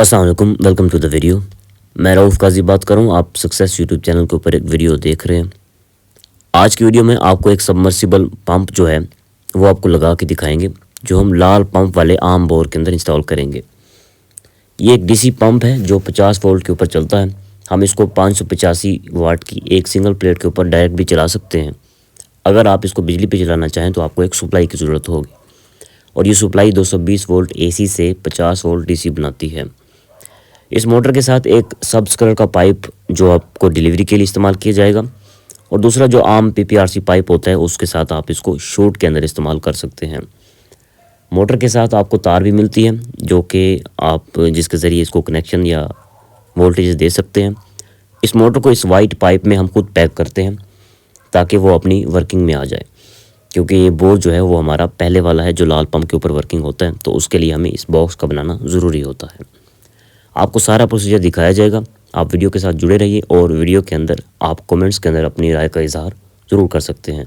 अस्सलाम वालेकुम, welcome to the video. मैं रऊफ़ काजी बात कर रहा हूँ। आप सक्सेस यूट्यूब चैनल के ऊपर एक वीडियो देख रहे हैं। आज की वीडियो में आपको एक सबमर्सिबल पंप जो है वो आपको लगा के दिखाएंगे, जो हम लाल पंप वाले आम बोर के अंदर इंस्टॉल करेंगे। ये एक डीसी पंप है जो 50 वोल्ट के ऊपर चलता है। हम इसको 585 वाट की एक सिंगल प्लेट के ऊपर डायरेक्ट भी चला सकते हैं। अगर आप इसको बिजली पे चलाना चाहें तो आपको एक सप्लाई की ज़रूरत होगी, और ये सप्लाई 220 वोल्ट AC से 50 वोल्ट DC बनाती है। इस मोटर के साथ एक सब्स कलर का पाइप जो आपको डिलीवरी के लिए इस्तेमाल किया जाएगा, और दूसरा जो आम PPRC पाइप होता है उसके साथ आप इसको शूट के अंदर इस्तेमाल कर सकते हैं। मोटर के साथ आपको तार भी मिलती है जो कि आप जिसके ज़रिए इसको कनेक्शन या वोल्टेज दे सकते हैं। इस मोटर को इस वाइट पाइप में हम खुद पैक करते हैं ताकि वो अपनी वर्किंग में आ जाए, क्योंकि ये बोर जो है वो हमारा पहले वाला है जो लाल पंप के ऊपर वर्किंग होता है, तो उसके लिए हमें इस बॉक्स का बनाना ज़रूरी होता है। आपको सारा प्रोसीजर दिखाया जाएगा। आप वीडियो के साथ जुड़े रहिए, और वीडियो के अंदर आप कमेंट्स के अंदर अपनी राय का इजहार ज़रूर कर सकते हैं।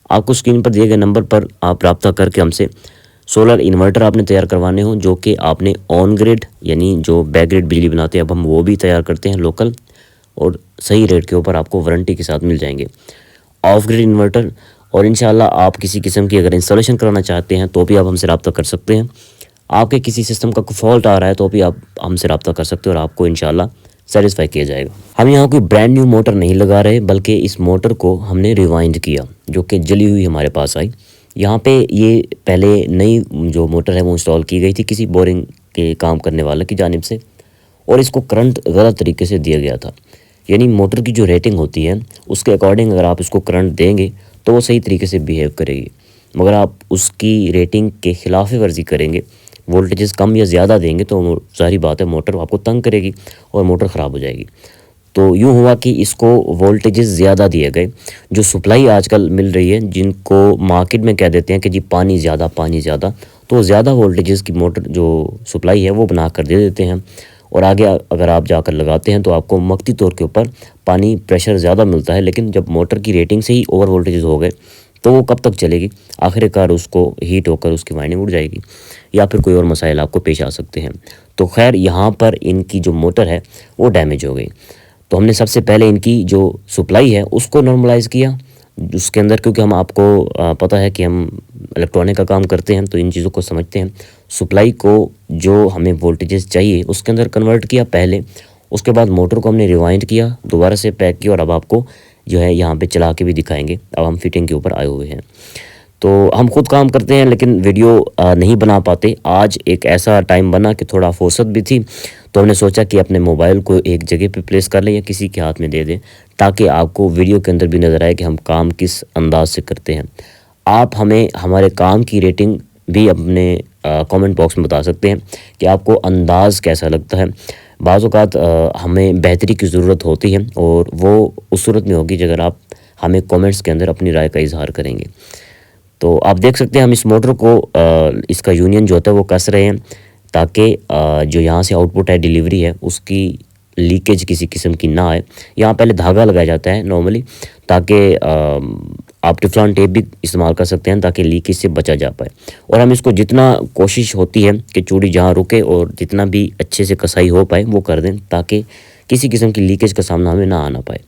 आपको स्क्रीन पर दिए गए नंबर पर आप रब्ता करके हमसे सोलर इन्वर्टर आपने तैयार करवाने हो, जो कि आपने ऑन ग्रिड यानी जो बैक ग्रिड बिजली बनाते हैं अब हम वो भी तैयार करते हैं लोकल, और सही रेट के ऊपर आपको वारंटी के साथ मिल जाएंगे। ऑफ ग्रिड इन्वर्टर, और इंशाल्लाह आप किसी किस्म की अगर इंस्टॉलेशन कराना चाहते हैं तो भी आप हमसे रब्ता कर सकते हैं। आपके किसी सिस्टम का कोई फॉल्ट आ रहा है तो भी आप हमसे रब्ता कर सकते हो, और आपको इंशाल्लाह सेटिस्फाई किया जाएगा। हम यहाँ कोई ब्रांड न्यू मोटर नहीं लगा रहे, बल्कि इस मोटर को हमने रिवाइंड किया जो कि जली हुई हमारे पास आई। यहाँ पे ये पहले नई जो मोटर है वो इंस्टॉल की गई थी किसी बोरिंग के काम करने वाले की जानिब से, और इसको करंट गलत तरीके से दिया गया था। यानी मोटर की जो रेटिंग होती है उसके अकॉर्डिंग अगर आप इसको करंट देंगे तो वो सही तरीके से बिहेव करेगी, मगर आप उसकी रेटिंग के खिलाफ वर्जी करेंगे, वोल्टेजेस कम या ज़्यादा देंगे तो सारी बात है मोटर आपको तंग करेगी और मोटर ख़राब हो जाएगी। तो यूँ हुआ कि इसको वोल्टेजेस ज़्यादा दिए गए। जो सप्लाई आजकल मिल रही है, जिनको मार्केट में कह देते हैं कि जी पानी ज़्यादा, तो ज़्यादा वोल्टेजेस की मोटर जो सप्लाई है वो बना कर दे देते हैं, और आगे अगर आप जाकर लगाते हैं तो आपको वक्ती तौर के ऊपर पानी प्रेशर ज़्यादा मिलता है। लेकिन जब मोटर की रेटिंग से ही ओवर वोल्टेजेस हो गए तो वो कब तक चलेगी, आखिरकार उसको हीट होकर उसकी वाइंडिंग उड़ जाएगी, या फिर कोई और मसाइल आपको पेश आ सकते हैं। तो खैर यहाँ पर इनकी जो मोटर है वो डैमेज हो गई, तो हमने सबसे पहले इनकी जो सप्लाई है उसको नॉर्मलाइज़ किया उसके अंदर, क्योंकि हम आपको पता है कि हम इलेक्ट्रॉनिक का काम करते हैं तो इन चीज़ों को समझते हैं। सप्लाई को जो हमें वोल्टेजेस चाहिए उसके अंदर कन्वर्ट किया पहले, उसके बाद मोटर को हमने रिवाइंड किया, दोबारा से पैक किया, और अब आपको जो है यहाँ पे चला के भी दिखाएंगे। अब हम फिटिंग के ऊपर आए हुए हैं। तो हम खुद काम करते हैं लेकिन वीडियो नहीं बना पाते। आज एक ऐसा टाइम बना कि थोड़ा फुर्सत भी थी, तो हमने सोचा कि अपने मोबाइल को एक जगह पे प्लेस कर लें या किसी के हाथ में दे दें, ताकि आपको वीडियो के अंदर भी नज़र आए कि हम काम किस अंदाज से करते हैं। आप हमें हमारे काम की रेटिंग भी अपने कमेंट बॉक्स में बता सकते हैं कि आपको अंदाज़ कैसा लगता है। बाज़ औक़ात हमें बेहतरी की ज़रूरत होती है, और वो उस सूरत में होगी अगर आप हमें कमेंट्स के अंदर अपनी राय का इजहार करेंगे। तो आप देख सकते हैं हम इस मोटर को इसका यूनियन जो होता है वो कस रहे हैं, ताकि जो यहाँ से आउटपुट है डिलीवरी है उसकी लीकेज किसी किस्म की ना आए। यहाँ पहले धागा लगाया जाता है नॉर्मली, ताकि आप टिफ्लॉन टेप भी इस्तेमाल कर सकते हैं ताकि लीकेज से बचा जा पाए। और हम इसको जितना कोशिश होती है कि चूड़ी जहाँ रुके और जितना भी अच्छे से कसाई हो पाए वो कर दें, ताकि किसी किस्म की लीकेज का सामना हमें ना आना पाए।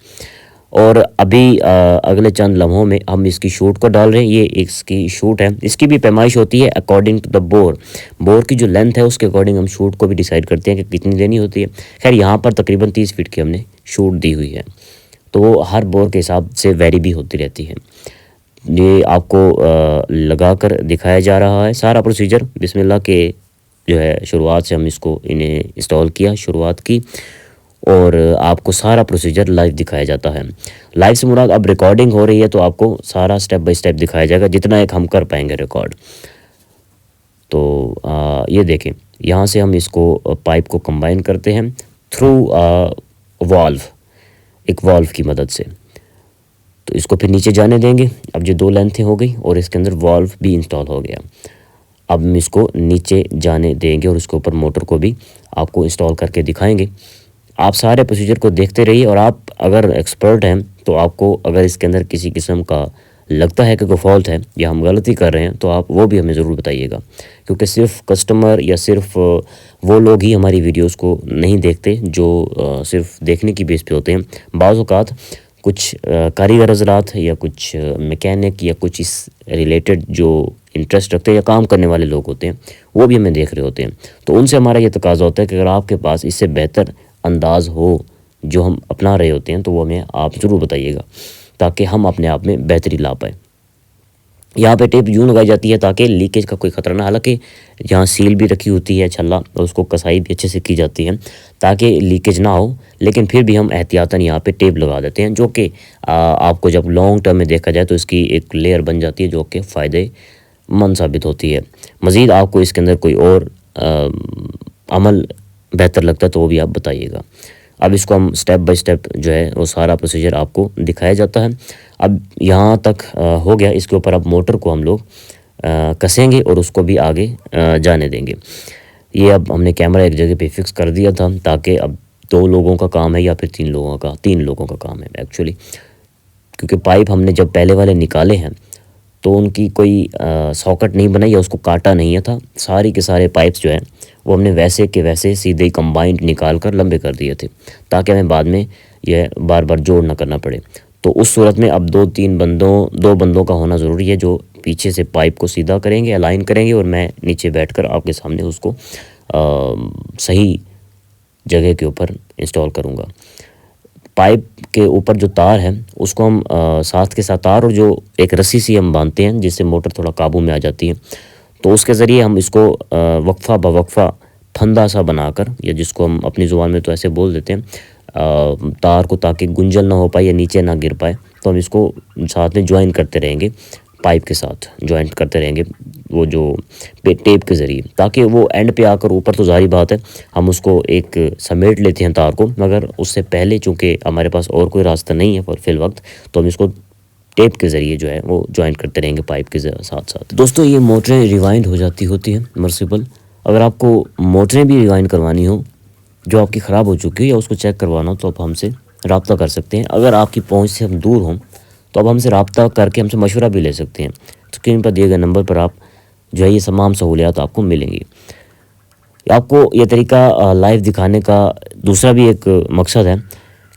और अभी अगले चंद लम्हों में हम इसकी शूट को डाल रहे हैं। ये इसकी शूट है, इसकी भी पैमाइश होती है अकॉर्डिंग टू द बोर की जो लेंथ है उसके अकॉर्डिंग हम शूट को भी डिसाइड करते हैं कि कितनी लेनी होती है। खैर यहाँ पर तकरीबन 30 फीट की हमने शूट दी हुई है, तो वो हर बोर के हिसाब से वेरी भी होती रहती है। ये आपको लगा कर दिखाया जा रहा है सारा प्रोसीजर। बिस्मिल्लाह के जो है शुरुआत से हम इसको इन्हें इंस्टॉल किया, शुरुआत की, और आपको सारा प्रोसीजर लाइव दिखाया जाता है। लाइव से मुराद अब रिकॉर्डिंग हो रही है, तो आपको सारा स्टेप बाय स्टेप दिखाया जाएगा जितना एक हम कर पाएंगे रिकॉर्ड। तो ये देखें, यहाँ से हम इसको पाइप को कंबाइन करते हैं थ्रू वाल्व, एक वाल्व की मदद से। तो इसको फिर नीचे जाने देंगे। अब जो 2 लेंथें हो गई और इसके अंदर वाल्व भी इंस्टॉल हो गया। अब हम इसको नीचे जाने देंगे और इसके ऊपर मोटर को भी आपको इंस्टॉल करके दिखाएंगे। आप सारे प्रोसीजर को देखते रहिए, और आप अगर एक्सपर्ट हैं तो आपको अगर इसके अंदर किसी किस्म का लगता है कि कोई फॉल्ट है या हम गलती कर रहे हैं तो आप वो भी हमें ज़रूर बताइएगा, क्योंकि सिर्फ कस्टमर या सिर्फ वो लोग ही हमारी वीडियोस को नहीं देखते जो सिर्फ देखने की बेस पे होते हैं। बाज़ औक़ात कुछ कारीगर हज़रात या कुछ मैकेनिक या कुछ इस रिलेटेड जो इंटरेस्ट रखते हैं या काम करने वाले लोग होते हैं, वो भी हमें देख रहे होते हैं। तो उनसे हमारा ये तकाज़ा होता है कि अगर आपके पास इससे बेहतर अंदाज़ हो जो हम अपना रहे होते हैं तो वो हमें आप ज़रूर बताइएगा, ताकि हम अपने आप में बेहतरी ला पाएँ। यहाँ पे टेप यूँ लगाई जाती है ताकि लीकेज का कोई ख़तरा ना, हालाँकि यहाँ सील भी रखी होती है छल्ला और उसको कसाई भी अच्छे से की जाती है ताकि लीकेज ना हो, लेकिन फिर भी हम एहतियातन यहाँ पे टेप लगा देते हैं, जो कि आपको जब लॉन्ग टर्म में देखा जाए तो इसकी एक लेयर बन जाती है जो कि फ़ायदेमंद साबित होती है। मज़ीद आपको इसके अंदर कोई और अमल बेहतर लगता है तो वो भी आप बताइएगा। अब इसको हम स्टेप बाय स्टेप जो है वो सारा प्रोसीजर आपको दिखाया जाता है। अब यहाँ तक हो गया, इसके ऊपर अब मोटर को हम लोग कसेंगे और उसको भी आगे जाने देंगे। ये अब हमने कैमरा एक जगह पे फिक्स कर दिया था ताकि अब 2 लोगों का काम है या फिर 3 लोगों का काम है एक्चुअली, क्योंकि पाइप हमने जब पहले वाले निकाले हैं तो उनकी कोई सॉकेट नहीं बनाई या उसको काटा नहीं है था। सारी के सारे पाइप्स जो हैं वो हमने वैसे के वैसे सीधे ही कंबाइंड निकाल कर लंबे कर दिए थे ताकि हमें बाद में यह बार बार जोड़ ना करना पड़े। तो उस सूरत में अब 2 बंदों का होना ज़रूरी है जो पीछे से पाइप को सीधा करेंगे, अलाइन करेंगे, और मैं नीचे बैठकर आपके सामने उसको सही जगह के ऊपर इंस्टॉल करूँगा। पाइप के ऊपर जो तार है उसको हम साथ के साथ तार और जो एक रस्सी सी हम बांधते हैं जिससे मोटर थोड़ा काबू में आ जाती है, तो उसके ज़रिए हम इसको वक्फ़ा बवक्फ़ा फंदा सा बनाकर, या जिसको हम अपनी ज़ुबान में तो ऐसे बोल देते हैं, तार को ताकि गुंजल ना हो पाए या नीचे ना गिर पाए, तो हम इसको साथ में ज्वाइन करते रहेंगे, पाइप के साथ जॉइंट करते रहेंगे वो जो टेप के ज़रिए, ताकि वो एंड पे आकर ऊपर तो ज़ाहिर बात है हम उसको एक समेट लेते हैं तार को, मगर उससे पहले चूँकि हमारे पास और कोई रास्ता नहीं है फिल वक्त, तो हम इसको टेप के ज़रिए जो है वो जॉइंट करते रहेंगे पाइप के साथ साथ। दोस्तों, ये मोटरें रिवाइंड हो जाती होती हैं मर्सिबल। अगर आपको मोटरें भी रिवाइंड करवानी हो जो आपकी ख़राब हो चुकी है या उसको चेक करवाना हो तो आप हमसे रब्ता कर सकते हैं। अगर आपकी पहुंच से हम दूर हों तो आप हमसे रब्ता करके हमसे मशवरा भी ले सकते हैं। स्क्रीन पर दिए गए नंबर पर आप जो है ये तमाम सहूलियात आपको मिलेंगी। आपको ये तरीका लाइव दिखाने का दूसरा भी एक मकसद है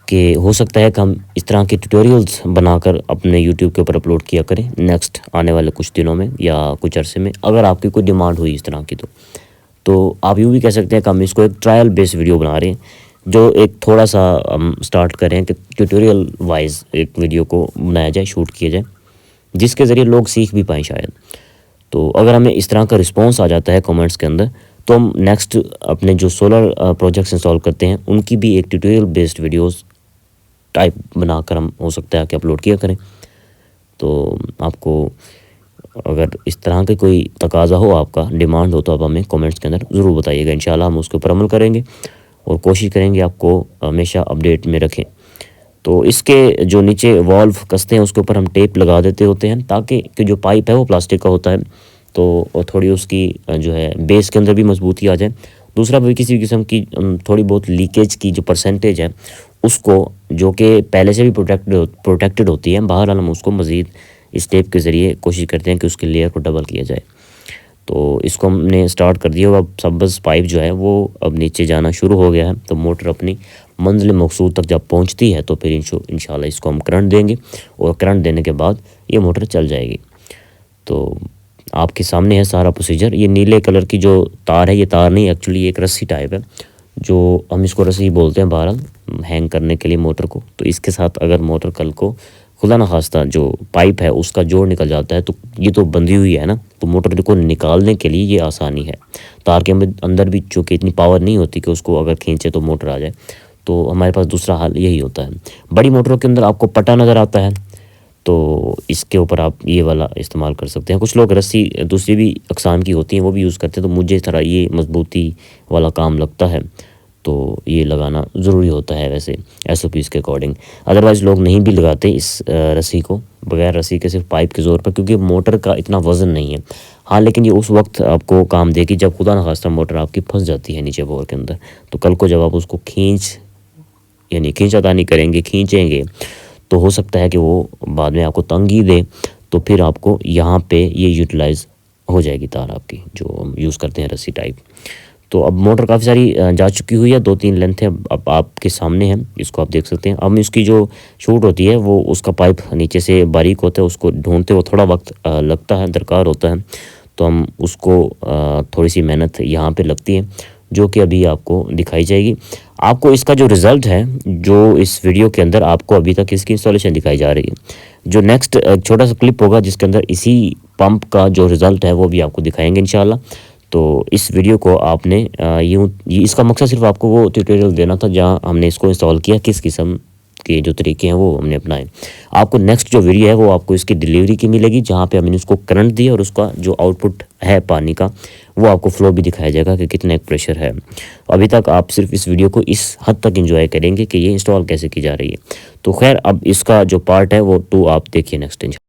कि हो सकता है कि हम इस तरह के ट्यूटोरियल्स बनाकर अपने यूट्यूब के ऊपर अपलोड किया करें नेक्स्ट आने वाले कुछ दिनों में या कुछ अरसे में, अगर आपकी कोई डिमांड हुई इस तरह की। तो आप यूँ भी कह सकते हैं कि हम इसको एक ट्रायल बेस्ड वीडियो बना रहे हैं, जो एक थोड़ा सा हम स्टार्ट करें कि ट्यूटोरियल वाइज एक वीडियो को बनाया जाए, शूट किया जाए, जिसके ज़रिए लोग सीख भी पाएँ शायद। तो अगर हमें इस तरह का रिस्पॉन्स आ जाता है कमेंट्स के अंदर, तो हम नेक्स्ट अपने जो सोलर प्रोजेक्ट्स इंस्टॉल करते हैं उनकी भी एक ट्यूटोरियल बेस्ड वीडियोस टाइप बनाकर हम हो सकता है कि अपलोड किया करें। तो आपको अगर इस तरह के कोई तकाज़ा हो, आपका डिमांड हो, तो आप हमें कमेंट्स के अंदर ज़रूर बताइएगा। इंशाल्लाह हम उसके ऊपर अमल करेंगे और कोशिश करेंगे आपको हमेशा अपडेट में रखें। तो इसके जो नीचे वॉल्व कसते हैं उसके ऊपर हम टेप लगा देते होते हैं ताकि कि जो पाइप है वो प्लास्टिक का होता है, तो थोड़ी उसकी जो है बेस के अंदर भी मजबूती आ जाए। दूसरा भी किसी किस्म की थोड़ी बहुत लीकेज की जो परसेंटेज है उसको, जो कि पहले से भी प्रोटेक्टेड होती है, बहरहाल हम उसको मज़ीद इस टेप के ज़रिए कोशिश करते हैं कि उसकी लेयर को डबल किया जाए। तो इसको हमने स्टार्ट कर दिया। अब सबस पाइप जो है वो अब नीचे जाना शुरू हो गया है। तो मोटर अपनी मंजिल मकसूद तक जब पहुंचती है तो फिर इंशाल्लाह इसको हम करंट देंगे और करंट देने के बाद ये मोटर चल जाएगी। तो आपके सामने है सारा प्रोसीजर। ये नीले कलर की जो तार है, ये तार नहीं, एक्चुअली एक रस्सी टाइप है, जो हम इसको रस्सी बोलते हैं बहरहाल, हैंग करने के लिए मोटर को। तो इसके साथ अगर मोटर कल को खुदा न खास्ता जो पाइप है उसका जोड़ निकल जाता है, तो ये तो बंधी हुई है ना, तो मोटर को निकालने के लिए ये आसानी है। तार के अंदर भी चूँकि इतनी पावर नहीं होती कि उसको अगर खींचे तो मोटर आ जाए, तो हमारे पास दूसरा हल यही होता है। बड़ी मोटरों के अंदर आपको पटा नज़र आता है, तो इसके ऊपर आप ये वाला इस्तेमाल कर सकते हैं। कुछ लोग रस्सी दूसरी भी अक़साम की होती हैं वो भी यूज़ करते हैं, तो मुझे इस तरह ये मजबूती वाला काम लगता है, तो ये लगाना ज़रूरी होता है वैसे SOPs के अकॉर्डिंग। अदरवाइज़ लोग नहीं भी लगाते इस रस्सी को, बगैर रस्सी के सिर्फ पाइप के ज़ोर पर, क्योंकि मोटर का इतना वज़न नहीं है। हाँ, लेकिन ये उस वक्त आपको काम देगी जब खुदा न खास्ता मोटर आपकी फंस जाती है नीचे बोर के अंदर। तो कल को जब आप उसको खींचातानी करेंगे, खींचेंगे, तो हो सकता है कि वो बाद में आपको तंगी दे। तो फिर आपको यहाँ पे ये यूटिलाइज़ हो जाएगी तार आपकी जो हम यूज़ करते हैं रस्सी टाइप। तो अब मोटर काफ़ी सारी जा चुकी हुई है, 2-3 लेंथ है अब आपके सामने है, इसको आप देख सकते हैं। अब इसकी जो शूट होती है वो उसका पाइप नीचे से बारीक होता है, उसको ढूंढते हुए थोड़ा वक्त लगता है, दरकार होता है। तो हम उसको थोड़ी सी मेहनत यहाँ पे लगती है जो कि अभी आपको दिखाई जाएगी। आपको इसका जो रिज़ल्ट है जो इस वीडियो के अंदर आपको अभी तक इसकी इंस्टॉलेशन दिखाई जा रही है। जो नेक्स्ट छोटा सा क्लिप होगा जिसके अंदर इसी पंप का जो रिज़ल्ट है वो भी आपको दिखाएंगे इंशाल्लाह। तो इस वीडियो को आपने इसका मकसद सिर्फ आपको वो ट्यूटोरियल देना था जहां हमने इसको इंस्टॉल किया, किस किस्म के जो तरीके हैं वो हमने अपनाए। आपको नेक्स्ट जो वीडियो है वो आपको इसकी डिलीवरी की मिलेगी जहां पे हमने उसको करंट दिया और उसका जो आउटपुट है पानी का वो आपको फ्लो भी दिखाया जाएगा कि कितना एक प्रेशर है। अभी तक आप सिर्फ इस वीडियो को इस हद तक एंजॉय करेंगे कि ये इंस्टॉल कैसे की जा रही है। तो खैर अब इसका जो पार्ट है वो 2 आप देखिए नेक्स्ट।